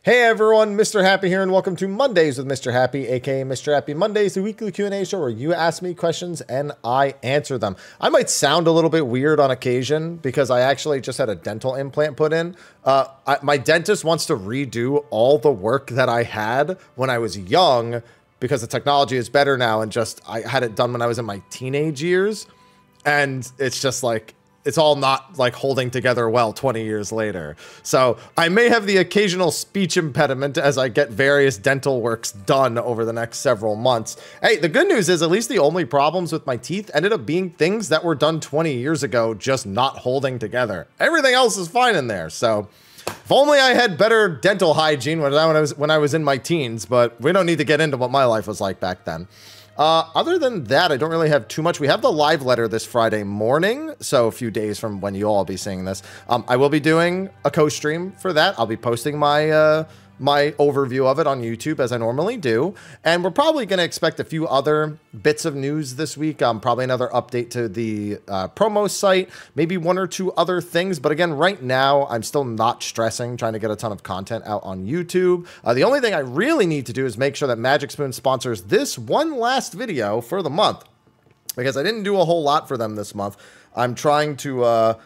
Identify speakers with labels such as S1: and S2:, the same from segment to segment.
S1: Hey everyone, Mr. Happy here, and welcome to Mondays with Mr. Happy, aka Mr. Happy Mondays, the weekly Q&A show where you ask me questions and I answer them. I might sound a little bit weird on occasion because I actually just had a dental implant put in. My dentist wants to redo all the work that I had when I was young because the technology is better now, and I had it done when I was in my teenage years, and it's just like, it's all not like holding together well 20 years later. So I may have the occasional speech impediment as I get various dental works done over the next several months. Hey, the good news is at least the only problems with my teeth ended up being things that were done 20 years ago, just not holding together. Everything else is fine in there. So if only I had better dental hygiene when I was in my teens, but we don't need to get into what my life was like back then. Other than that, I don't really have too much. We have the live letter this Friday morning, so a few days from when you all be seeing this. I will be doing a co-stream for that. I'll be posting my my overview of it on YouTube as I normally do, and we're probably going to expect a few other bits of news this week. Probably another update to the promo site, maybe one or two other things. But again, right now, I'm still not stressing trying to get a ton of content out on YouTube. The only thing I really need to do is make sure that Magic Spoon sponsors this one last video for the month, because I didn't do a whole lot for them this month. I'm trying to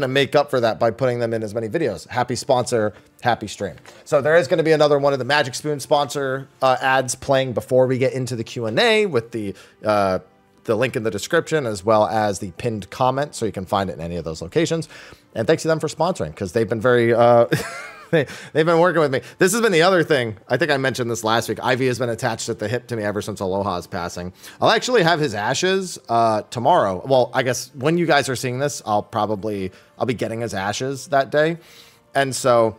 S1: make up for that by putting them in as many videos. Happy sponsor, happy stream. So there is going to be another one of the Magic Spoon sponsor ads playing before we get into the Q&A with the link in the description, as well as the pinned comment, so you can find it in any of those locations. And thanks to them for sponsoring, because they've been very they've been working with me. This has been the other thing. I think I mentioned this last week. Ivy has been attached at the hip to me ever since Aloha's passing. I'll actually have his ashes tomorrow. Well, I guess when you guys are seeing this, I'll be getting his ashes that day. And so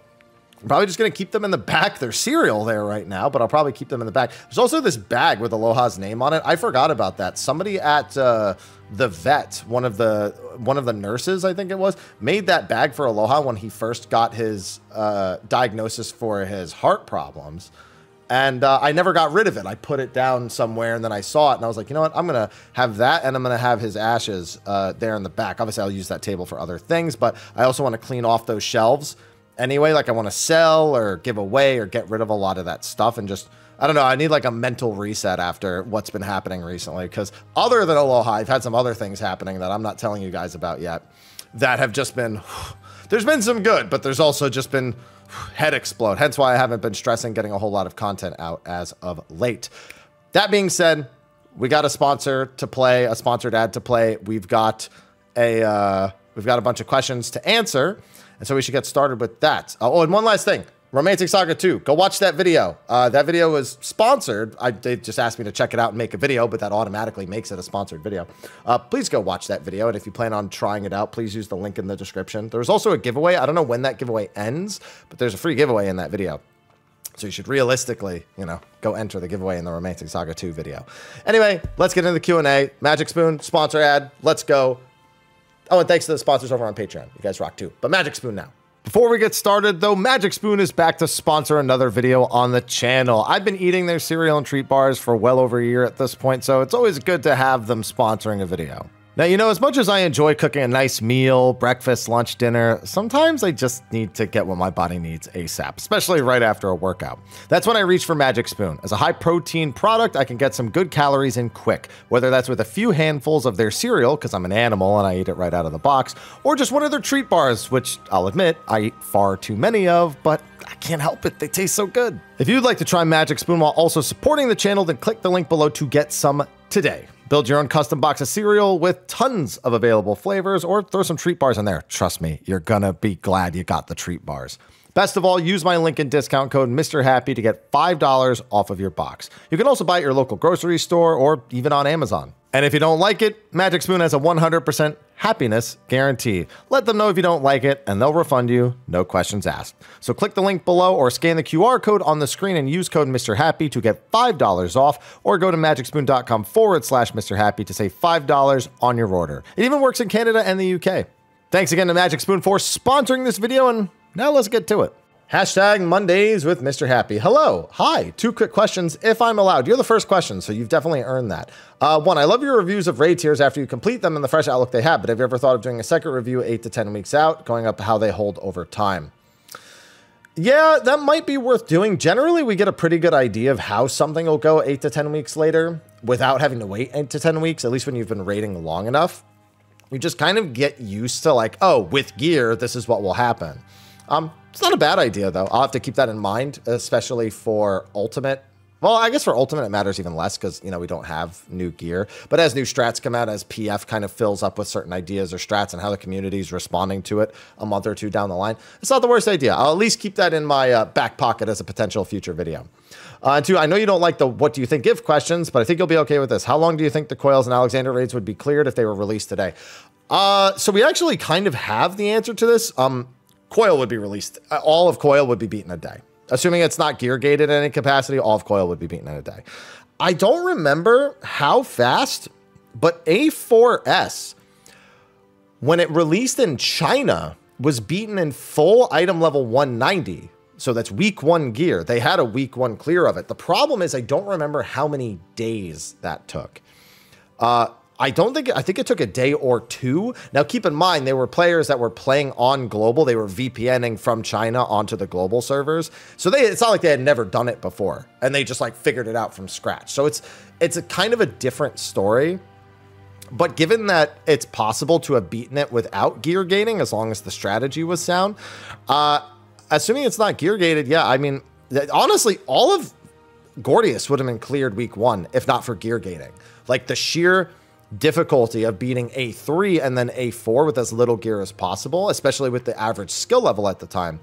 S1: I'm probably just going to keep them in the back. There's cereal there right now, but I'll probably keep them in the back. There's also this bag with Aloha's name on it. I forgot about that. Somebody at the vet, one of the nurses, I think it was, made that bag for Aloha when he first got his diagnosis for his heart problems. And I never got rid of it. I put it down somewhere, and then I saw it, and I was like, you know what? I'm going to have that, and I'm going to have his ashes there in the back. Obviously, I'll use that table for other things, but I also want to clean off those shelves anyway. Like, I want to sell or give away or get rid of a lot of that stuff, and just, I don't know, I need like a mental reset after what's been happening recently, because other than Aloha, I've had some other things happening that I'm not telling you guys about yet that have just been, there's been some good, but there's also just been head explode. Hence why I haven't been stressing getting a whole lot of content out as of late. That being said, we got a sponsor to play, a sponsored ad to play. We've got a bunch of questions to answer, and so we should get started with that. Oh, and one last thing. Romantic Saga 2. Go watch that video. That video was sponsored. They just asked me to check it out and make a video, but that automatically makes it a sponsored video. Please go watch that video, and if you plan on trying it out, please use the link in the description. There's also a giveaway. I don't know when that giveaway ends, but there's a free giveaway in that video. So you should realistically, you know, go enter the giveaway in the Romantic Saga 2 video. Anyway, let's get into the Q&A. Magic Spoon, sponsor ad. Let's go. Oh, and thanks to the sponsors over on Patreon. You guys rock too. But Magic Spoon now. Before we get started, though, Magic Spoon is back to sponsor another video on the channel. I've been eating their cereal and treat bars for well over a year at this point, so it's always good to have them sponsoring a video. Now, you know, as much as I enjoy cooking a nice meal, breakfast, lunch, dinner, sometimes I just need to get what my body needs ASAP, especially right after a workout. That's when I reach for Magic Spoon. As a high-protein product, I can get some good calories in quick, whether that's with a few handfuls of their cereal, because I'm an animal and I eat it right out of the box, or just one of their treat bars, which I'll admit I eat far too many of, but I can't help it. They taste so good. If you'd like to try Magic Spoon while also supporting the channel, then click the link below to get some today. Build your own custom box of cereal with tons of available flavors, or throw some treat bars in there. Trust me, you're gonna be glad you got the treat bars. Best of all, use my link and discount code Mr. Happy to get $5 off of your box. You can also buy it at your local grocery store or even on Amazon. And if you don't like it, Magic Spoon has a 100% happiness guarantee. Let them know if you don't like it, and they'll refund you, no questions asked. So click the link below or scan the QR code on the screen and use code Mr. Happy to get $5 off, or go to magicspoon.com/Mr. Happy to save $5 on your order. It even works in Canada and the UK. Thanks again to Magic Spoon for sponsoring this video, and now let's get to it. Hashtag Mondays with Mr. Happy. Hello. Hi. 2 quick questions, if I'm allowed. You're the first question, so you've definitely earned that. 1, I love your reviews of raid tiers after you complete them and the fresh outlook they have, but have you ever thought of doing a second review 8 to 10 weeks out, going up how they hold over time? Yeah, that might be worth doing. Generally, we get a pretty good idea of how something will go 8 to 10 weeks later without having to wait 8 to 10 weeks, at least when you've been raiding long enough. You just kind of get used to like, oh, with gear, this is what will happen. It's not a bad idea, though. I'll have to keep that in mind, especially for Ultimate. Well, I guess for Ultimate, it matters even less because, you know, we don't have new gear. But as new strats come out, as PF kind of fills up with certain ideas or strats and how the community is responding to it a month or two down the line, it's not the worst idea. I'll at least keep that in my back pocket as a potential future video. And two, I know you don't like the what do you think if questions, but I think you'll be okay with this. How long do you think the Coils and Alexander raids would be cleared if they were released today? So we actually kind of have the answer to this. Coil would be released. All of Coil would be beaten a day. Assuming it's not gear gated in any capacity, all of Coil would be beaten in a day. I don't remember how fast, but A4S, when it released in China, was beaten in full item level 190. So that's week 1 gear. They had a week 1 clear of it. The problem is I don't remember how many days that took. I think it took a day or 2. Now, keep in mind, there were players that were playing on global. They were VPNing from China onto the global servers. So it's not like they had never done it before and they just like figured it out from scratch. So it's a kind of a different story. But given that it's possible to have beaten it without gear gating, as long as the strategy was sound, assuming it's not gear gated, yeah, I mean, honestly, all of Gordius would have been cleared week 1 if not for gear gating. Like the sheer difficulty of beating A3 and then A4 with as little gear as possible, especially with the average skill level at the time,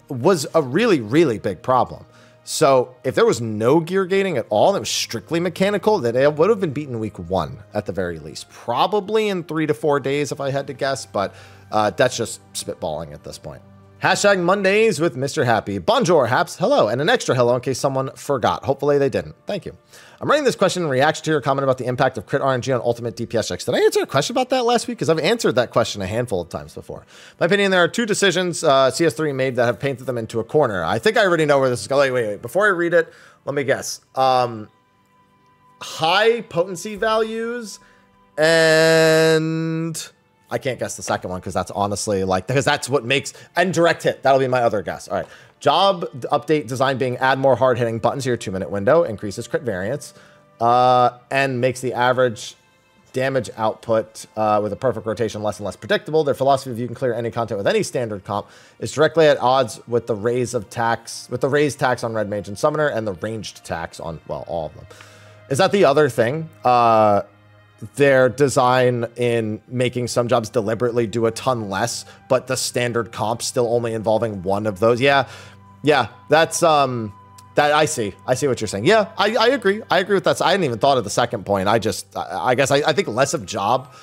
S1: was a really, really big problem. So if there was no gear gating at all, and it was strictly mechanical, then it would have been beaten week 1 at the very least. Probably in 3 to 4 days if I had to guess, but that's just spitballing at this point. Hashtag Mondays with Mr. Happy. Bonjour, Haps. Hello, and an extra hello in case someone forgot. Hopefully they didn't. Thank you. I'm writing this question in reaction to your comment about the impact of crit RNG on ultimate DPS checks. Did I answer a question about that last week? Because I've answered that question a handful of times before. In my opinion, there are 2 decisions CS3 made that have painted them into a corner. I think I already know where this is going. Wait. Before I read it, let me guess. High potency values and... I can't guess the second one because that's honestly like, because that's what makes, and direct hit. That'll be my other guess. All right. Job update design being add more hard hitting buttons to your 2-minute window, increases crit variance, and makes the average damage output with a perfect rotation less and less predictable. Their philosophy of you can clear any content with any standard comp is directly at odds with the raised tax on Red Mage and Summoner and the ranged tax on, well, all of them. Is that the other thing? Their design in making some jobs deliberately do a ton less, but the standard comp still only involving one of those. Yeah, that's that I see what you're saying. Yeah, I agree. I agree with that. I hadn't even thought of the second point. I guess I think less of job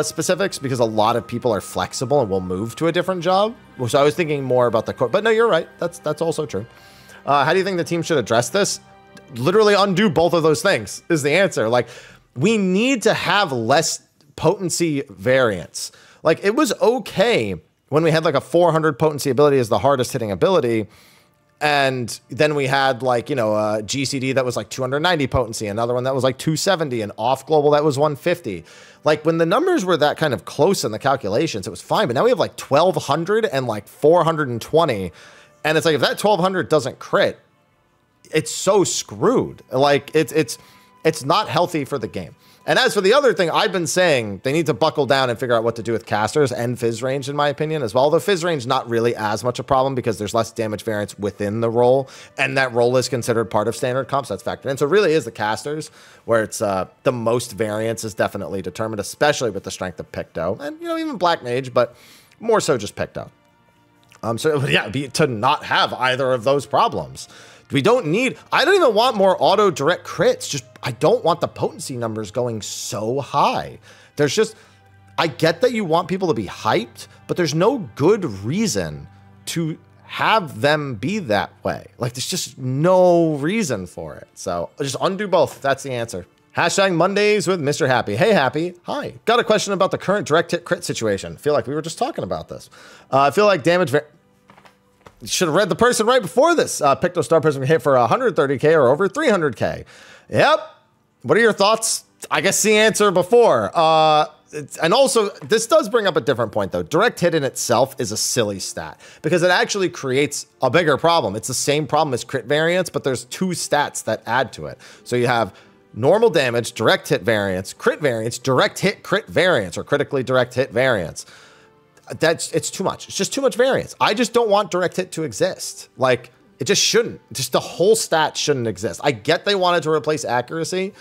S1: specifics because a lot of people are flexible and will move to a different job. So I was thinking more about the core, but no, you're right. That's also true. How do you think the team should address this? Literally undo both of those things is the answer. Like, we need to have less potency variance. Like, it was okay when we had like a 400 potency ability as the hardest hitting ability. And then we had like, you know, a GCD that was like 290 potency, another one that was like 270, and off global that was 150. Like, when the numbers were that kind of close in the calculations, it was fine. But now we have like 1200 and like 420. And it's like, if that 1200 doesn't crit, it's so screwed. Like, it's not healthy for the game. And as for the other thing, I've been saying they need to buckle down and figure out what to do with casters and fizz range, in my opinion, as well. Although fizz range not really as much a problem because there's less damage variance within the role, and that role is considered part of standard comps. That's factored in. So it really is the casters where it's the most variance is definitely determined, especially with the strength of Picto, and you know, even Black Mage, but more so just Picto. So yeah, to not have either of those problems. I don't even want more auto direct crits. Just, I don't want the potency numbers going so high. There's just, I get that you want people to be hyped, but there's no good reason to have them be that way. Like, there's just no reason for it. So just undo both. That's the answer. Hashtag Mondays with Mr. Happy. Hey, Happy. Hi. Got a question about the current direct hit crit situation. Feel like we were just talking about this. I feel like damage... You should have read the person right before this. Picto Star person hit for 130k or over 300k. Yep. What are your thoughts? I guess the answer before. and also, this does bring up a different point, though. Direct hit in itself is a silly stat because it actually creates a bigger problem. It's the same problem as crit variance, but there's 2 stats that add to it. So you have normal damage, direct hit variance, direct hit crit variance, or critically direct hit variance. It's too much. It's just too much variance. I just don't want direct hit to exist. Like, it just shouldn't. Just the whole stat shouldn't exist. I get they wanted to replace accuracy,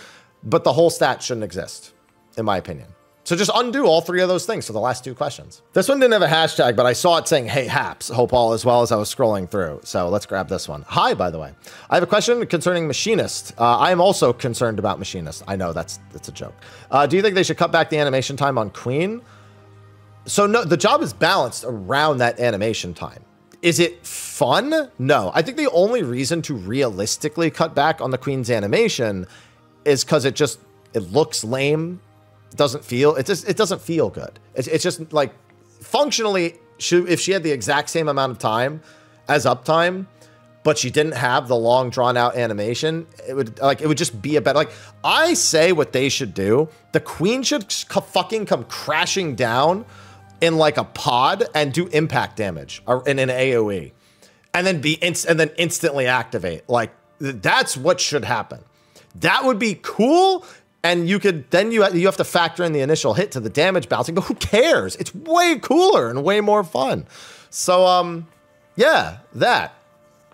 S1: but the whole stat shouldn't exist, in my opinion. So just undo all 3 of those things for the last 2 questions. This one didn't have a hashtag, but I saw it saying, hey, Haps. Hope all is well as I was scrolling through. So let's grab this one. Hi, by the way. I have a question concerning Machinist. I am also concerned about Machinist. I know that's a joke. Do you think they should cut back the animation time on Queen? So no, the job is balanced around that animation time. Is it fun? No. I think the only reason to realistically cut back on the Queen's animation is because it looks lame. It doesn't feel good. It's just like functionally, if she had the exact same amount of time as Uptime, but she didn't have the long drawn out animation, it would just be a better, like, I say what they should do. The Queen should fucking come crashing down in like a pod and do impact damage in an AoE and then instantly activate. Like, that's what should happen. That would be cool. And you have to factor in the initial hit to the damage bouncing, but who cares? It's way cooler and way more fun. So, yeah, that.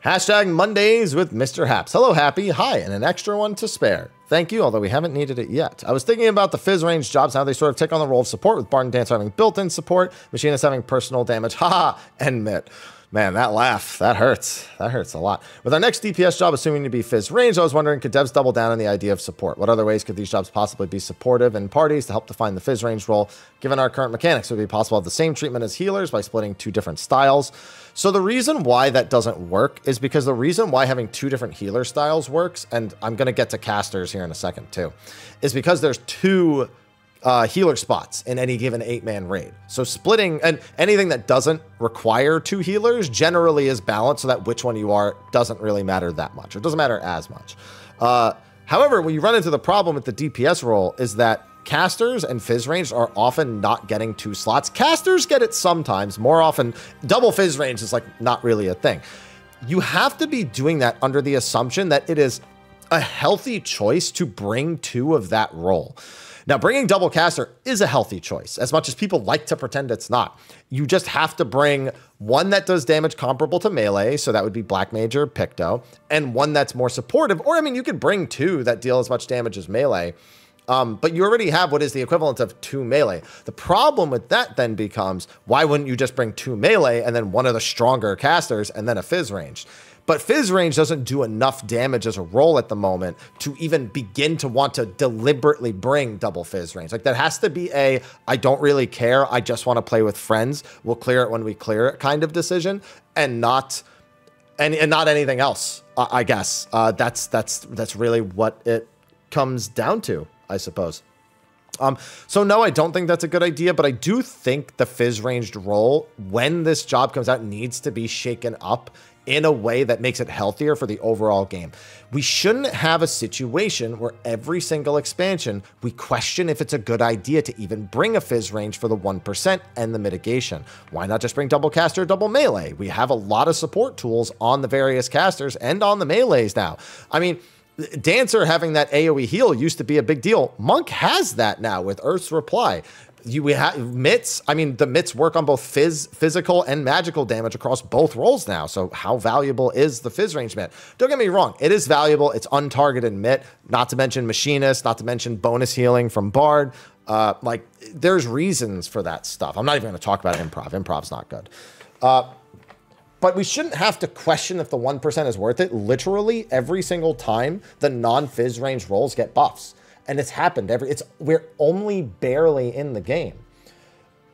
S1: Hashtag Mondays with Mr. Haps. Hello, Happy. Hi, and an extra one to spare. Thank you, although we haven't needed it yet. I was thinking about the Fizz range jobs, how they sort of take on the role of support, with Bard and Dancer having built-in support, Machinist having personal damage, haha, and Mitt. Man, that laugh, that hurts. That hurts a lot. With our next DPS job assuming to be Fizz range, I was wondering, could devs double down on the idea of support? What other ways could these jobs possibly be supportive in parties to help define the Fizz range role? Given our current mechanics, would it be possible to have the same treatment as healers by splitting 2 different styles? So the reason why that doesn't work is because the reason why having 2 different healer styles works, and I'm going to get to casters here in a second too, is because there's 2 healer spots in any given 8-man raid. So splitting, and anything that doesn't require 2 healers generally is balanced so that which one you are doesn't really matter that much, or doesn't matter as much. However, when you run into the problem with the DPS role is that casters and Fizz range are often not getting 2 slots. Casters get it sometimes. More often, double Fizz range is like not really a thing. You have to be doing that under the assumption that it is a healthy choice to bring 2 of that role. Now, bringing double caster is a healthy choice, as much as people like to pretend it's not. You just have to bring one that does damage comparable to melee, so that would be Black Mage or Picto, and one that's more supportive, or I mean, you could bring 2 that deal as much damage as melee, but you already have what is the equivalent of 2 melee. The problem with that then becomes, why wouldn't you just bring 2 melee and then one of the stronger casters and then a Fizz range? But Fizz range doesn't do enough damage as a role at the moment to even begin to want to deliberately bring double Fizz range. Like, that has to be I don't really care, I just want to play with friends, we'll clear it when we clear it kind of decision, and not anything else, I guess. That's really what it comes down to, I suppose. So no, I don't think that's a good idea, but I do think the Fizz ranged role, when this job comes out, needs to be shaken up in a way that makes it healthier for the overall game. We shouldn't have a situation where every single expansion, we question if it's a good idea to even bring a Fizz range for the 1% and the mitigation. Why not just bring double caster, double melee? We have a lot of support tools on the various casters and on the melees now. I mean, Dancer having that AoE heal used to be a big deal. Monk has that now with Earth's Reply. We have mitts. I mean, the mitts work on both physical and magical damage across both roles now. So how valuable is the Fizz range mitt? Don't get me wrong. It is valuable. It's untargeted mitt, not to mention Machinist, not to mention bonus healing from Bard. Like, there's reasons for that stuff. I'm not even going to talk about improv. Improv's not good. But we shouldn't have to question if the 1% is worth it. Literally every single time the non-Fizz range roles get buffs. And it's happened we're only barely in the game.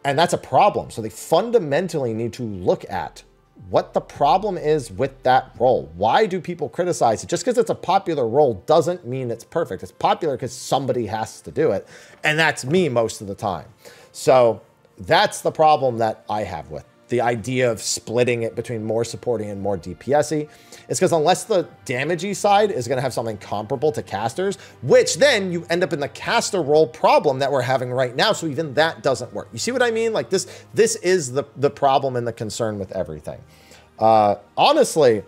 S1: And that's a problem. So they fundamentally need to look at what the problem is with that role. Why do people criticize it? Just because it's a popular role doesn't mean it's perfect. It's popular because somebody has to do it. And that's me most of the time. So that's the problem that I have with the idea of splitting it between more supporting and more DPS-y is because unless the damagey side is going to have something comparable to casters, which then you end up in the caster role problem that we're having right now. So even that doesn't work. You see what I mean? Like this is the problem and the concern with everything. Honestly,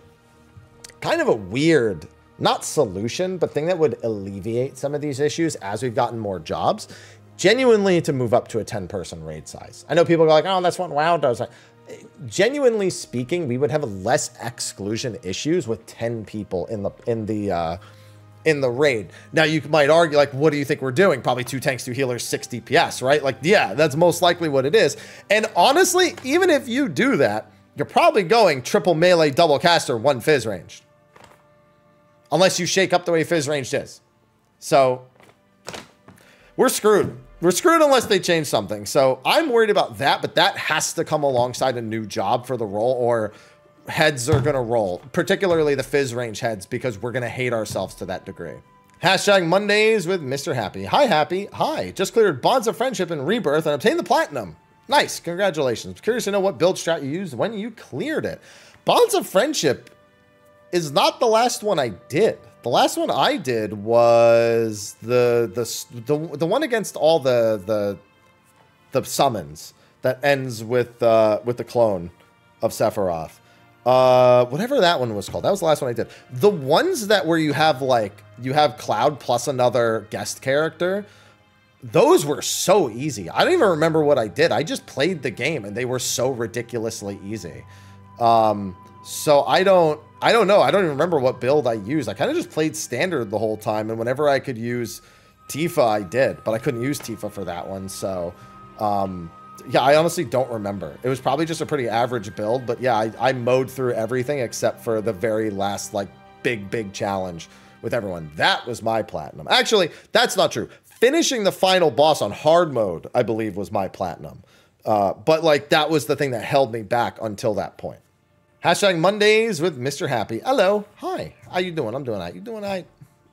S1: kind of a weird, not solution, but thing that would alleviate some of these issues as we've gotten more jobs, genuinely to move up to a 10-person raid size. I know people go like, oh, that's what WoW does. Like, genuinely speaking, we would have less exclusion issues with 10 people in the raid. Now you might argue, like, what do you think we're doing? Probably 2 tanks, 2 healers, 6 DPS, right? Like, yeah, that's most likely what it is. And honestly, even if you do that, you're probably going triple melee, double caster, 1 fizz ranged. Unless you shake up the way fizz ranged is. So we're screwed. We're screwed unless they change something. So I'm worried about that, but that has to come alongside a new job for the role, or heads are going to roll, particularly the fizz range heads, because we're going to hate ourselves to that degree. Hashtag Mondays with Mr. Happy. Hi, Happy. Hi. Just cleared Bonds of Friendship and Rebirth and obtained the Platinum. Nice. Congratulations. Curious to know what build strat you used when you cleared it. Bonds of Friendship is not the last one I did. The last one I did was the one against all the summons that ends with the clone of Sephiroth. Whatever that one was called. That was the last one I did. The ones that where you have Cloud plus another guest character, those were so easy. I don't even remember what I did. I just played the game and they were so ridiculously easy. So I don't know. I don't even remember what build I used. I kind of just played standard the whole time, and whenever I could use Tifa, I did, but I couldn't use Tifa for that one. So, yeah, I honestly don't remember. It was probably just a pretty average build, but yeah, I mowed through everything except for the very last, like, big challenge with everyone. That was my platinum. Actually, that's not true. Finishing the final boss on hard mode, I believe, was my platinum. But, like, that was the thing that held me back until that point. Hashtag Mondays with Mr. Happy. Hello. Hi. How you doing? I'm doing all right. You doing all right?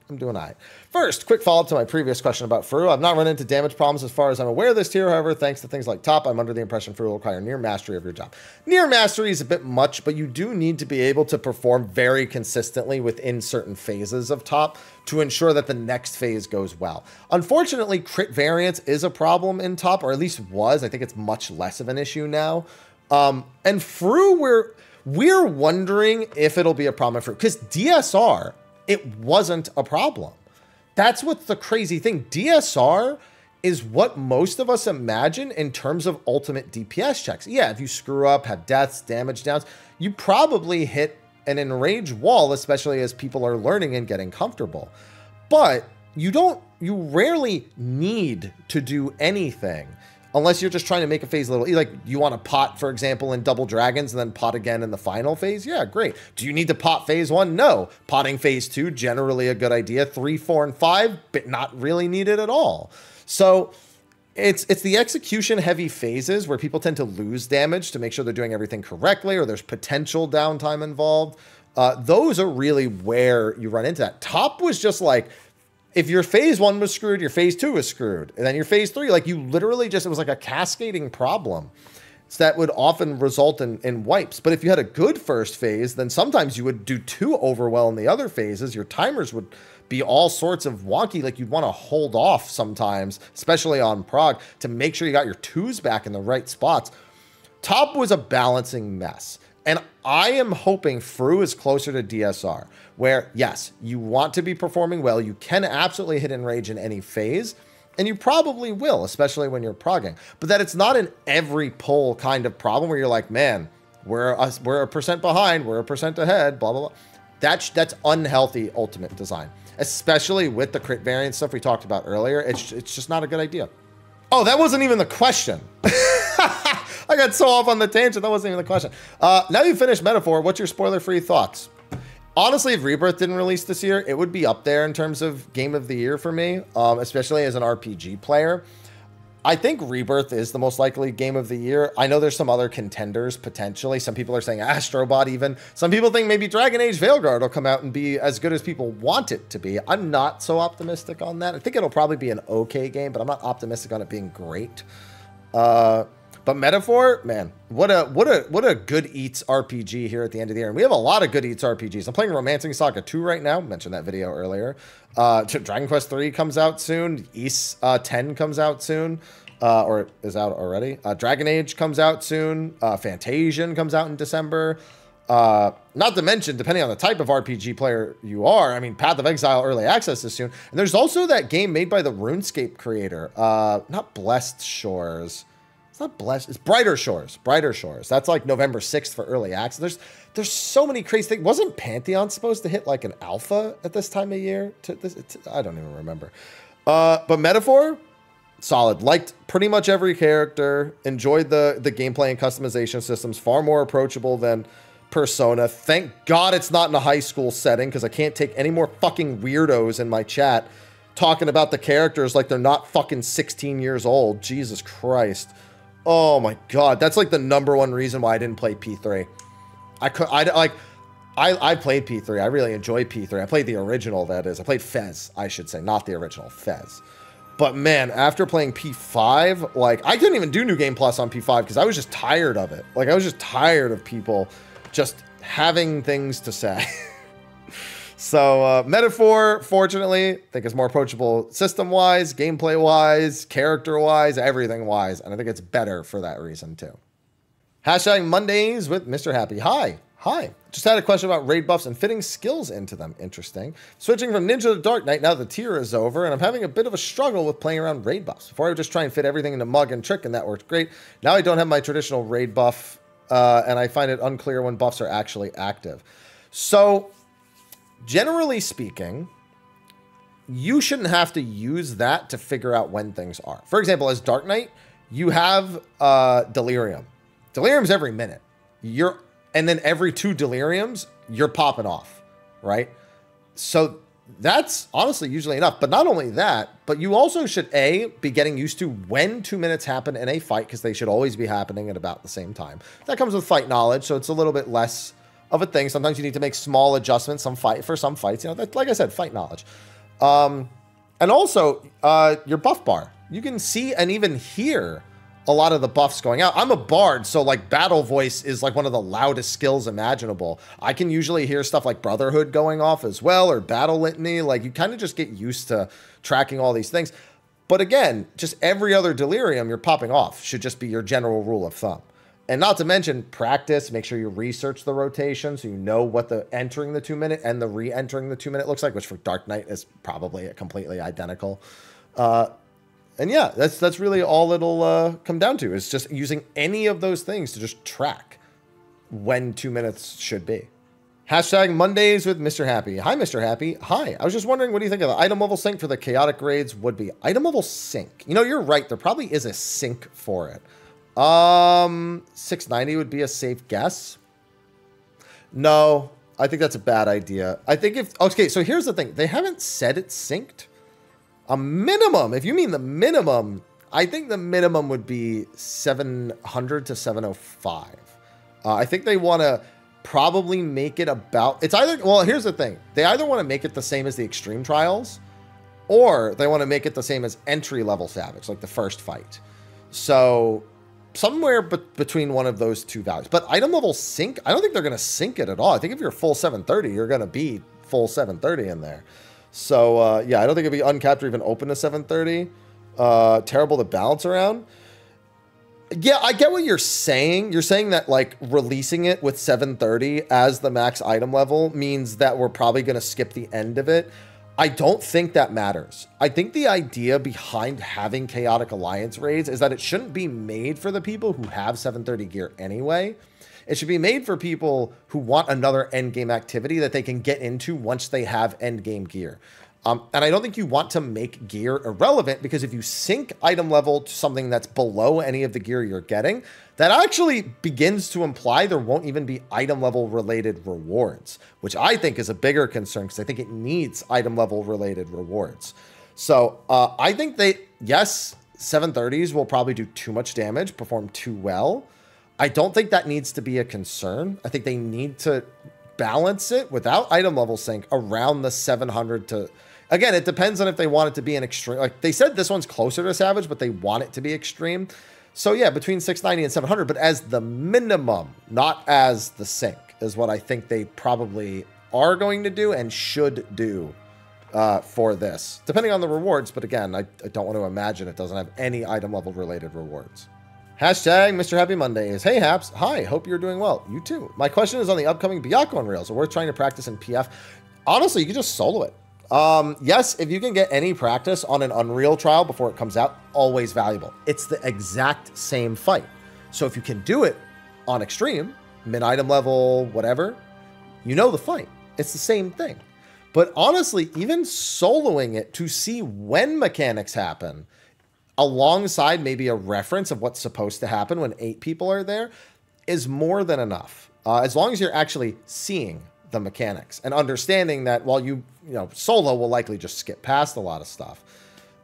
S1: I'm doing all right. First, quick follow-up to my previous question about Fru. I've not run into damage problems as far as I'm aware of this tier. However, thanks to things like top, I'm under the impression Fru will require near mastery of your job. Near mastery is a bit much, but you do need to be able to perform very consistently within certain phases of top to ensure that the next phase goes well. Unfortunately, crit variance is a problem in top, or at least was. I think it's much less of an issue now. And Fru, we're wondering if it'll be a problem for, because DSR, it wasn't a problem. That's what's the crazy thing. DSR is what most of us imagine in terms of ultimate DPS checks. Yeah, if you screw up, have deaths, damage downs, you probably hit an enrage wall, especially as people are learning and getting comfortable. But you rarely need to do anything unless you're just trying to make a phase a little, like you want to pot, for example, in Double Dragons and then pot again in the final phase. Yeah, great. Do you need to pot phase 1? No. Potting phase 2, generally a good idea. 3, 4, and 5, but not really needed at all. So it's the execution heavy phases where people tend to lose damage to make sure they're doing everything correctly, or there's potential downtime involved. Those are really where you run into that. Top was just like, if your phase 1 was screwed, your phase 2 was screwed. And then your phase 3, like you literally just, it was like a cascading problem. So that would often result in wipes. But if you had a good first phase, then sometimes you would do too overwell in the other phases. Your timers would be all sorts of wonky. Like you'd want to hold off sometimes, especially on prog, to make sure you got your 2s back in the right spots. Top was a balancing mess. And I am hoping Fru is closer to DSR, where, yes, you want to be performing well. You can absolutely hit enrage in any phase, and you probably will, especially when you're progging. But that it's not an every pull kind of problem where you're like, man, we're a percent behind, we're a percent ahead, blah, blah, blah. That's unhealthy ultimate design, especially with the crit variance stuff we talked about earlier. It's just not a good idea. Oh, that wasn't even the question. I got so off on the tangent. That wasn't even the question. Now you finished Metaphor. What's your spoiler-free thoughts? Honestly, if Rebirth didn't release this year, it would be up there in terms of game of the year for me, especially as an RPG player. I think Rebirth is the most likely game of the year. I know there's some other contenders, potentially. Some people are saying Astrobot even. Some people think maybe Dragon Age Veilguard will come out and be as good as people want it to be. I'm not so optimistic on that. I think it'll probably be an okay game, but I'm not optimistic on it being great. But Metaphor, man, what a good eats RPG here at the end of the year. And we have a lot of good eats RPGs. I'm playing Romancing Saga 2 right now. Mentioned that video earlier. Dragon Quest 3 comes out soon. Ys 10 comes out soon. Or is out already. Dragon Age comes out soon. Fantasian comes out in December. Not to mention, depending on the type of RPG player you are, I mean, Path of Exile Early Access is soon. And there's also that game made by the RuneScape creator. Not Blessed Shores. It's not Blessed. It's Brighter Shores. Brighter Shores. That's like November 6th for Early Access. There's so many crazy things. Wasn't Pantheon supposed to hit like an alpha at this time of year? I don't even remember. But Metaphor, solid. Liked pretty much every character. Enjoyed the gameplay and customization systems. Far more approachable than Persona. Thank God it's not in a high school setting, because I can't take any more fucking weirdos in my chat talking about the characters like they're not fucking 16 years old. Jesus Christ. Oh my God. That's like the #1 reason why I didn't play P3. I played P3. I really enjoyed P3. I played the original, that is. I played Fez, I should say, not the original, Fez. But man, after playing P5, like, I couldn't even do New Game Plus on P5 because I was just tired of it. Like, I was just tired of people just having things to say. So, Metaphor, fortunately, I think is more approachable system-wise, gameplay-wise, character-wise, everything-wise. And I think it's better for that reason, too. Hashtag Mondays with Mr. Happy. Hi. Hi. Just had a question about raid buffs and fitting skills into them. Interesting. Switching from Ninja to Dark Knight now the tier is over, and I'm having a bit of a struggle with playing around raid buffs. Before I would just try and fit everything into Mug and Trick, and that worked great. Now I don't have my traditional raid buff, and I find it unclear when buffs are actually active. So, generally speaking, you shouldn't have to use that to figure out when things are. For example, as Dark Knight, you have Delirium. Delirium's every minute. And then every 2 deliriums, you're popping off, right? So that's honestly usually enough. But not only that, but you also should, A, be getting used to when 2 minutes happen in a fight, because they should always be happening at about the same time. That comes with fight knowledge, so it's a little bit less of a thing. Sometimes you need to make small adjustments for some fights. You know, like I said, fight knowledge. And also, your buff bar. You can see and even hear a lot of the buffs going out. I'm a bard, so like battle voice is like one of the loudest skills imaginable. I can usually hear stuff like Brotherhood going off as well, or Battle Litany. Like, you kind of just get used to tracking all these things. But again, just every other delirium you're popping off should just be your general rule of thumb. And not to mention, practice, make sure you research the rotation so you know what the entering the 2 minute and the re-entering the 2 minute looks like, which for Dark Knight is probably completely identical. And yeah, that's really all it'll come down to, is just using any of those things to just track when 2 minutes should be. Hashtag Mondays with Mr. Happy. Hi, Mr. Happy. Hi. I was just wondering, what do you think of the item level sync for the chaotic raids would be? Item level sync. You know, you're right. There probably is a sync for it. 690 would be a safe guess. No, I think that's a bad idea. I think okay, so here's the thing. They haven't said it's synced. A minimum, if you mean the minimum, I think the minimum would be 700 to 705. I think they want to probably make it about, it's either, well, here's the thing. They either want to make it the same as the Extreme Trials, or they want to make it the same as entry-level Savage, like the first fight. So somewhere between one of those two values. But item level sync, I don't think they're going to sync it at all. I think if you're full 730, you're going to be full 730 in there. So, yeah, I don't think it'd be uncapped or even open to 730. Terrible to balance around. Yeah, I get what you're saying. You're saying that, like, releasing it with 730 as the max item level means that we're probably going to skip the end of it. I don't think that matters. I think the idea behind having Chaotic Alliance raids is that it shouldn't be made for the people who have 730 gear anyway. It should be made for people who want another endgame activity that they can get into once they have endgame gear. And I don't think you want to make gear irrelevant, because if you sync item level to something that's below any of the gear you're getting, that actually begins to imply there won't even be item level related rewards, which I think is a bigger concern, because I think it needs item level related rewards. So I think yes, 730s will probably do too much damage, perform too well. I don't think that needs to be a concern. I think they need to balance it without item level sync around the 700 to... Again, it depends on if they want it to be an extreme... Like, they said this one's closer to Savage, but they want it to be extreme. So yeah, between 690 and 700, but as the minimum, not as the sink, is what I think they probably are going to do and should do for this, depending on the rewards. But again, I don't want to imagine it doesn't have any item level related rewards. Hashtag Mr. Happy Mondays. Hey Haps, hi, hope you're doing well. You too. My question is on the upcoming Byakugan Unreal. So we're trying to practice in PF. Honestly, you can just solo it. Yes, if you can get any practice on an Unreal trial before it comes out, always valuable. It's the exact same fight. So if you can do it on Extreme, mid-item level, whatever, you know the fight. It's the same thing. But honestly, even soloing it to see when mechanics happen, alongside maybe a reference of what's supposed to happen when 8 people are there, is more than enough. As long as you're actually seeing the mechanics and understanding that while you solo will likely just skip past a lot of stuff,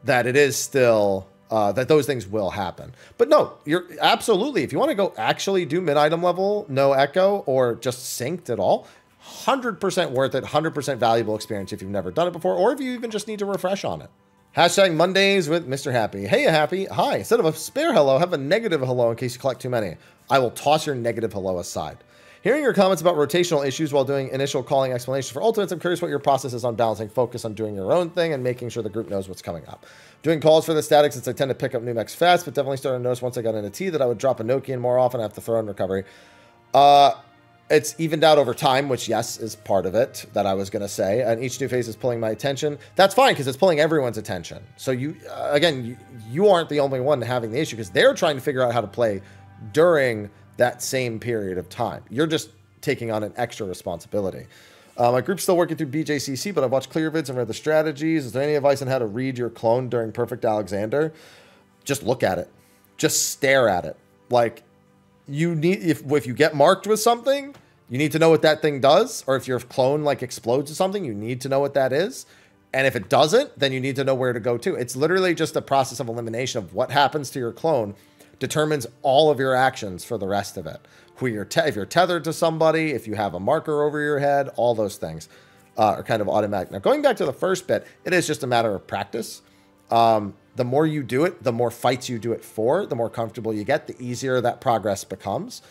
S1: that it is still that those things will happen. But no, you're absolutely, if you want to go actually do mid-item level, no echo or just synced at all, 100% worth it, 100% valuable experience if you've never done it before, or if you even just need to refresh on it. Hashtag Mondays with Mr. Happy. Hey, Happy. Hi. Instead of a spare hello, have a negative hello in case you collect too many. I will toss your negative hello aside. Hearing your comments about rotational issues while doing initial calling explanations for ultimates, I'm curious what your process is on balancing focus on doing your own thing and making sure the group knows what's coming up. Doing calls for the static since I tend to pick up new mechs fast, but definitely started to notice once I got into T that I would drop a Nokian more often. I have to throw in recovery. It's evened out over time, which, yes, is part of it that I was going to say. And each new phase is pulling my attention. That's fine because it's pulling everyone's attention. So you, again, you aren't the only one having the issue because they're trying to figure out how to play during that same period of time. You're just taking on an extra responsibility. My group's still working through BJCC, but I've watched clear vids and read the strategies. Is there any advice on how to read your clone during Perfect Alexander? Just look at it. Just stare at it. Like, you need, if you get marked with something, you need to know what that thing does. Or if your clone like explodes or something, you need to know what that is. And if it doesn't, then you need to know where to go to. It's literally just a process of elimination of what happens to your clone determines all of your actions for the rest of it. Who you're if you're tethered to somebody, if you have a marker over your head, all those things are kind of automatic. Now, going back to the first bit, it is just a matter of practice. The more you do it, the more fights you do it for, the more comfortable you get, the easier that progress becomes.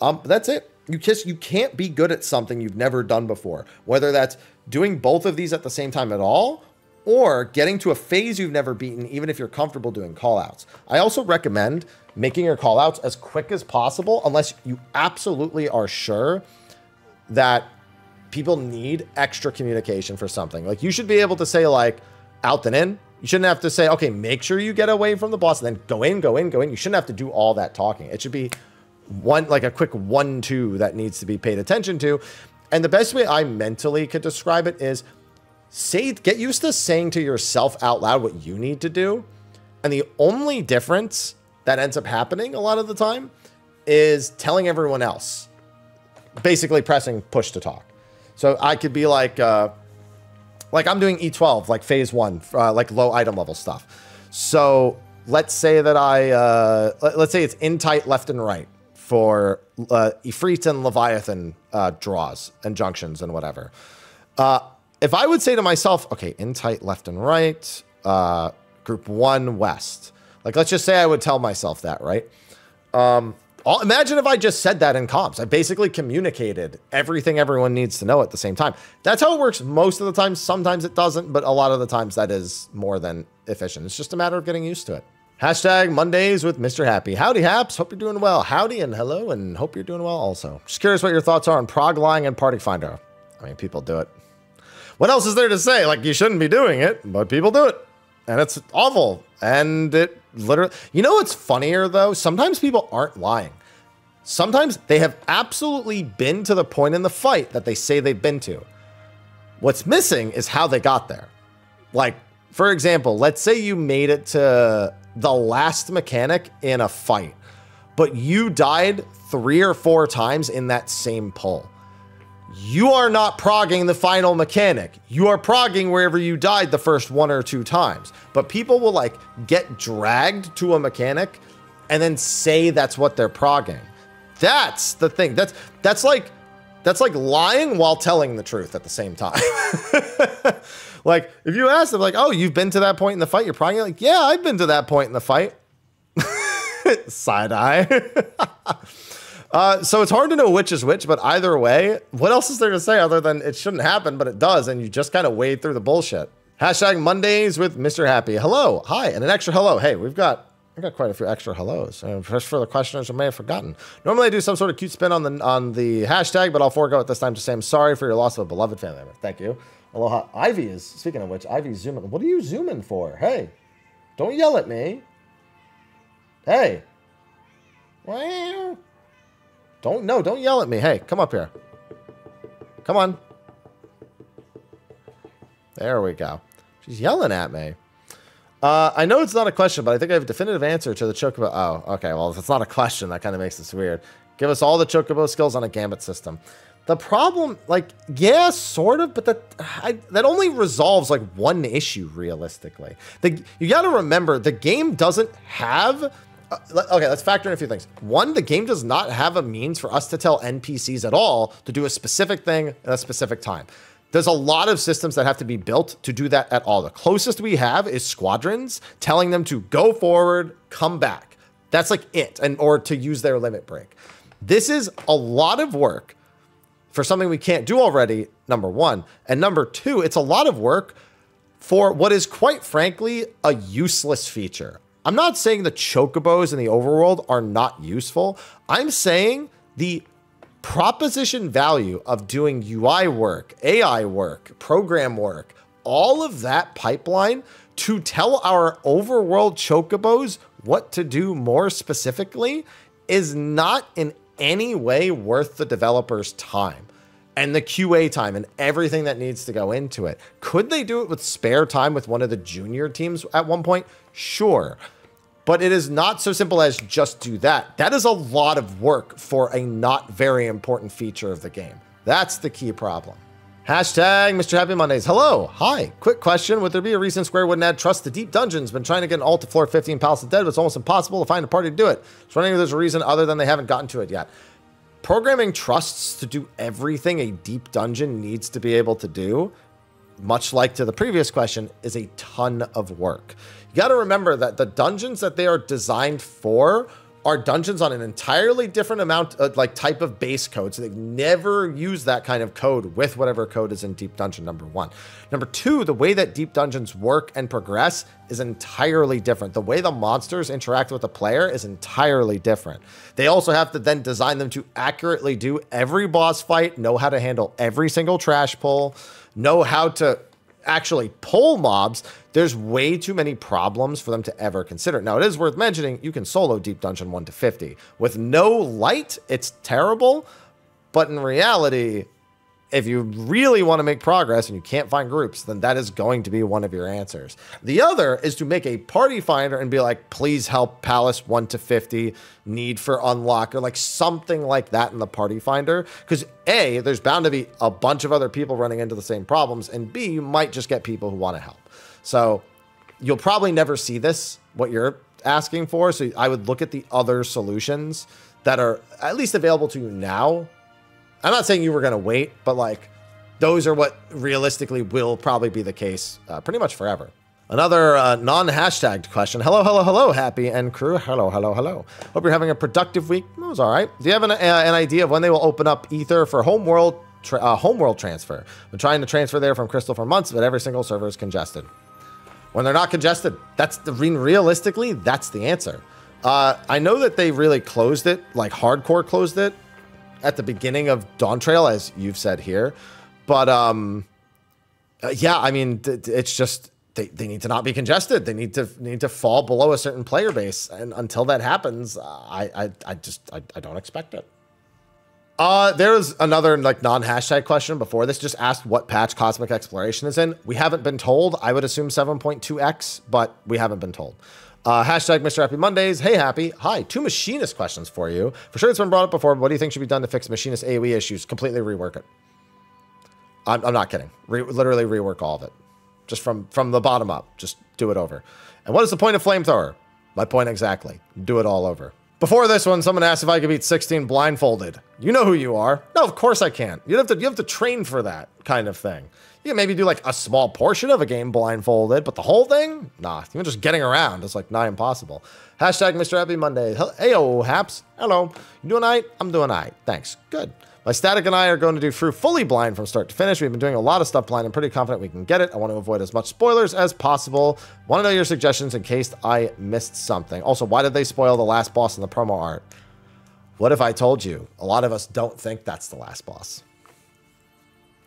S1: That's it. You can't be good at something you've never done before, whether that's doing both of these at the same time at all, or getting to a phase you've never beaten, even if you're comfortable doing callouts. I also recommend making your callouts as quick as possible, unless you absolutely are sure that people need extra communication for something. Like, you should be able to say, like, out then in. You shouldn't have to say, okay, make sure you get away from the boss, and then go in, go in, go in. You shouldn't have to do all that talking. It should be like a quick 1-2 that needs to be paid attention to. And the best way I mentally could describe it is get used to saying to yourself out loud what you need to do. And the only difference that ends up happening a lot of the time is telling everyone else, basically pressing push to talk. So I could be like I'm doing E12, like phase 1, like low item level stuff. So let's say that let's say it's in tight left and right for Ifrit and Leviathan draws and junctions and whatever. If I would say to myself, okay, in tight left and right, group 1 west. Like, let's just say I would tell myself that, right? Imagine if I just said that in comps. I basically communicated everything everyone needs to know at the same time. That's how it works most of the time. Sometimes it doesn't, but a lot of the times that is more than efficient. It's just a matter of getting used to it. Hashtag Mondays with Mr. Happy. Howdy, Haps. Hope you're doing well. Howdy and hello, and hope you're doing well also. Just curious what your thoughts are on prog lying and party finder. I mean, people do it. What else is there to say? Like, you shouldn't be doing it, but people do it. And it's awful. And it literally... You know what's funnier, though? Sometimes people aren't lying. Sometimes they have absolutely been to the point in the fight that they say they've been to. What's missing is how they got there. Like, for example, let's say you made it to the last mechanic in a fight, but you died 3 or 4 times in that same pull. You are not progging the final mechanic. You are progging wherever you died the first 1 or 2 times. But people will like get dragged to a mechanic and then say that's what they're progging. That's the thing. That's like lying while telling the truth at the same time. Like, if you ask them, like, oh, you've been to that point in the fight, you're progging, like, yeah, I've been to that point in the fight. Side eye. So it's hard to know which is which, but either way, what else is there to say other than it shouldn't happen, but it does, and you just kind of wade through the bullshit. Hashtag Mondays with Mr. Happy. Hello, hi, and an extra hello. Hey, I got quite a few extra hellos. Just for the questioners who may have forgotten. Normally I do some sort of cute spin on the hashtag, but I'll forego it this time to say I'm sorry for your loss of a beloved family member. Thank you. Aloha. Ivy is, speaking of which, Ivy's zooming. What are you zooming for? Hey, don't yell at me. Hey. Wow. Don't yell at me. Hey, come up here. Come on. There we go. She's yelling at me. I know it's not a question, but I think I have a definitive answer to the Chocobo. Oh, okay. Well, if it's not a question, that kind of makes this weird. Give us all the Chocobo skills on a Gambit system. The problem, like, yeah, sort of, but that only resolves, like, one issue, realistically. You got to remember, the game doesn't have... okay, let's factor in a few things. One, the game does not have a means for us to tell NPCs at all to do a specific thing at a specific time. There's a lot of systems that have to be built to do that at all. The closest we have is squadrons telling them to go forward, come back. That's like it, or to use their limit break. This is a lot of work for something we can't do already, number one. And number two, it's a lot of work for what is quite frankly a useless feature. I'm not saying the chocobos in the overworld are not useful. I'm saying the proposition value of doing UI work, AI work, program work, all of that pipeline to tell our overworld chocobos what to do more specifically is not in any way worth the developer's time and the QA time and everything that needs to go into it. Could they do it with spare time with one of the junior teams at one point? Sure. But it is not so simple as just do that. That is a lot of work for a not very important feature of the game. That's the key problem. Hashtag Mr. Happy Mondays. Hello. Hi. Quick question. Would there be a reason Square wouldn't add trust to deep dungeons? Been trying to get an alt to floor 15 Palace of Dead, but it's almost impossible to find a party to do it. Just wondering if there's a reason other than they haven't gotten to it yet. Programming trusts to do everything a deep dungeon needs to be able to do, much like to the previous question, is a ton of work. You got to remember that the dungeons that they are designed for are dungeons on an entirely different amount of type of base code. So they've never used that kind of code with whatever code is in Deep Dungeon, number one. Number two, the way that Deep Dungeons work and progress is entirely different. The way the monsters interact with the player is entirely different. They also have to then design them to accurately do every boss fight, know how to handle every single trash pull, know how to actually pull mobs. There's way too many problems for them to ever consider. Now, it is worth mentioning, you can solo Deep Dungeon 1 to 50. With no light, it's terrible, but in reality, if you really want to make progress and you can't find groups, then that is going to be one of your answers. The other is to make a party finder and be like, please help Palace 1 to 50, need for unlock, or like something like that in the party finder. Because A, there's bound to be a bunch of other people running into the same problems, and B, you might just get people who want to help. So you'll probably never see this, what you're asking for. So I would look at the other solutions that are at least available to you now. I'm not saying you were going to wait, but like those are what realistically will probably be the case pretty much forever. Another non-hashtagged question. Hello, Happy and crew. Hello. Hope you're having a productive week. It was all right. Do you have an idea of when they will open up Ether for homeworld transfer? Been trying to transfer there from Crystal for months, but every single server is congested. When they're not congested, realistically, that's the answer. I know that they really closed it, like hardcore closed it at the beginning of Dawn Trail, as you've said here. But yeah, I mean, it's just they need to not be congested. They need to fall below a certain player base, and until that happens, I don't expect it. There was another like non-hashtag question before this, just asked what patch Cosmic Exploration is in. We haven't been told. I would assume 7.2x, but we haven't been told. Hashtag Mr. Happy Mondays. Hey, Happy. Hi, 2 machinist questions for you. For sure it's been brought up before, but what do you think should be done to fix machinist AoE issues? Completely rework it. I'm not kidding. Literally rework all of it. Just from the bottom up. Just do it over. And what is the point of Flamethrower? My point exactly. Do it all over. Before this one, someone asked if I could beat 16 blindfolded. You know who you are. No, of course I can't. You have to train for that kind of thing. You can maybe do like a small portion of a game blindfolded, but the whole thing? Nah, even just getting around is like nigh impossible. Hashtag Mr. Happy Monday. Heyo, Haps. Hello. You doing all right? I'm doing all right. Thanks. Good. My Static and I are going to do Fruit fully blind from start to finish. We've been doing a lot of stuff blind. I'm pretty confident we can get it. I want to avoid as much spoilers as possible. Want to know your suggestions in case I missed something. Also, why did they spoil the last boss in the promo art? What if I told you? A lot of us don't think that's the last boss.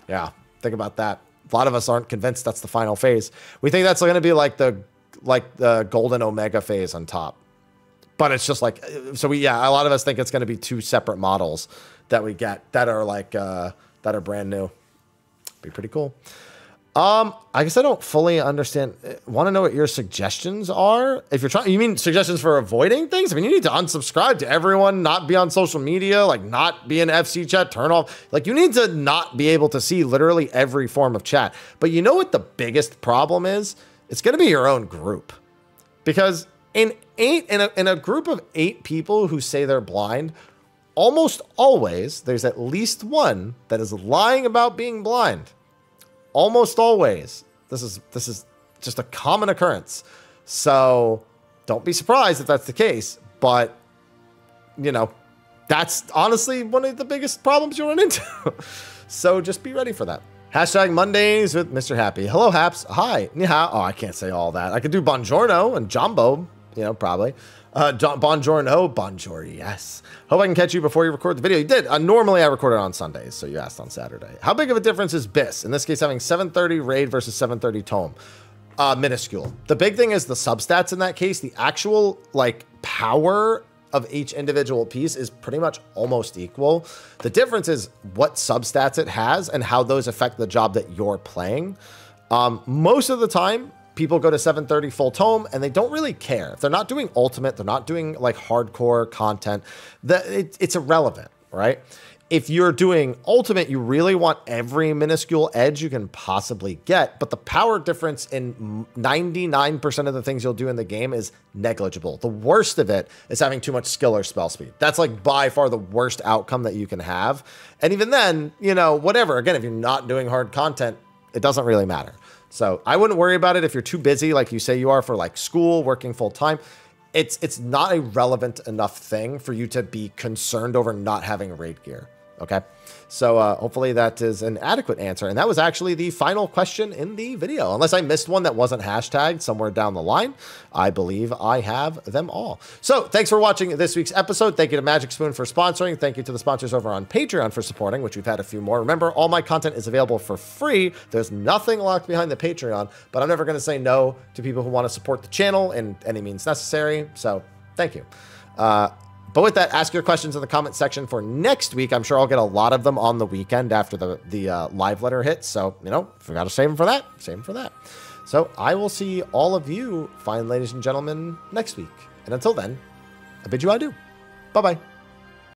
S1: Yeah, think about that. A lot of us aren't convinced that's the final phase. We think that's going to be like the golden Omega phase on top. But it's just like, so yeah, a lot of us think it's going to be two separate models that we get that are like, that are brand new. Be pretty cool. I guess I don't fully understand. Want to know what your suggestions are? If you're trying, you mean suggestions for avoiding things? I mean, you need to unsubscribe to everyone, not be on social media, like not be in FC chat, turn off. Like you need to not be able to see literally every form of chat. But you know what the biggest problem is? It's going to be your own group. Because in a group of 8 people who say they're blind, almost always there's at least one that is lying about being blind. Almost always. This is just a common occurrence. So don't be surprised if that's the case. But, you know, that's honestly one of the biggest problems you'll run into. So just be ready for that. Hashtag Mondays with Mr. Happy. Hello, Haps. Hi. Ni hao. Oh, I can't say all that. I could do Buongiorno and Jumbo, you know, probably. Buongiorno, bonjour, yes. Hope I can catch you before you record the video. You did. Normally I record it on Sundays, so you asked on Saturday. How big of a difference is BIS? In this case, having 730 raid versus 730 tome. Minuscule. The big thing is the substats in that case. The actual, like, power of each individual piece is pretty much almost equal. The difference is what substats it has and how those affect the job that you're playing. Most of the time, people go to 730 full tome and they don't really care. If they're not doing ultimate, they're not doing like hardcore content, it's irrelevant, right? If you're doing ultimate, you really want every minuscule edge you can possibly get, but the power difference in 99% of the things you'll do in the game is negligible. The worst of it is having too much skill or spell speed. That's like by far the worst outcome that you can have. And even then, you know, whatever, again, if you're not doing hard content, it doesn't really matter. So I wouldn't worry about it if you're too busy, like you say you are for like school, working full time. It's not a relevant enough thing for you to be concerned over not having raid gear. Okay. So hopefully that is an adequate answer. And that was actually the final question in the video. Unless I missed one that wasn't hashtagged somewhere down the line, I believe I have them all. So thanks for watching this week's episode. Thank you to Magic Spoon for sponsoring. Thank you to the sponsors over on Patreon for supporting, which we've had a few more. Remember, all my content is available for free. There's nothing locked behind the Patreon, but I'm never going to say no to people who want to support the channel in any means necessary. So thank you. But with that, ask your questions in the comment section for next week. I'm sure I'll get a lot of them on the weekend after the live letter hits. So, you know, if we got to save them for that, save them for that. So I will see all of you fine ladies and gentlemen next week. And until then, I bid you adieu. Bye-bye.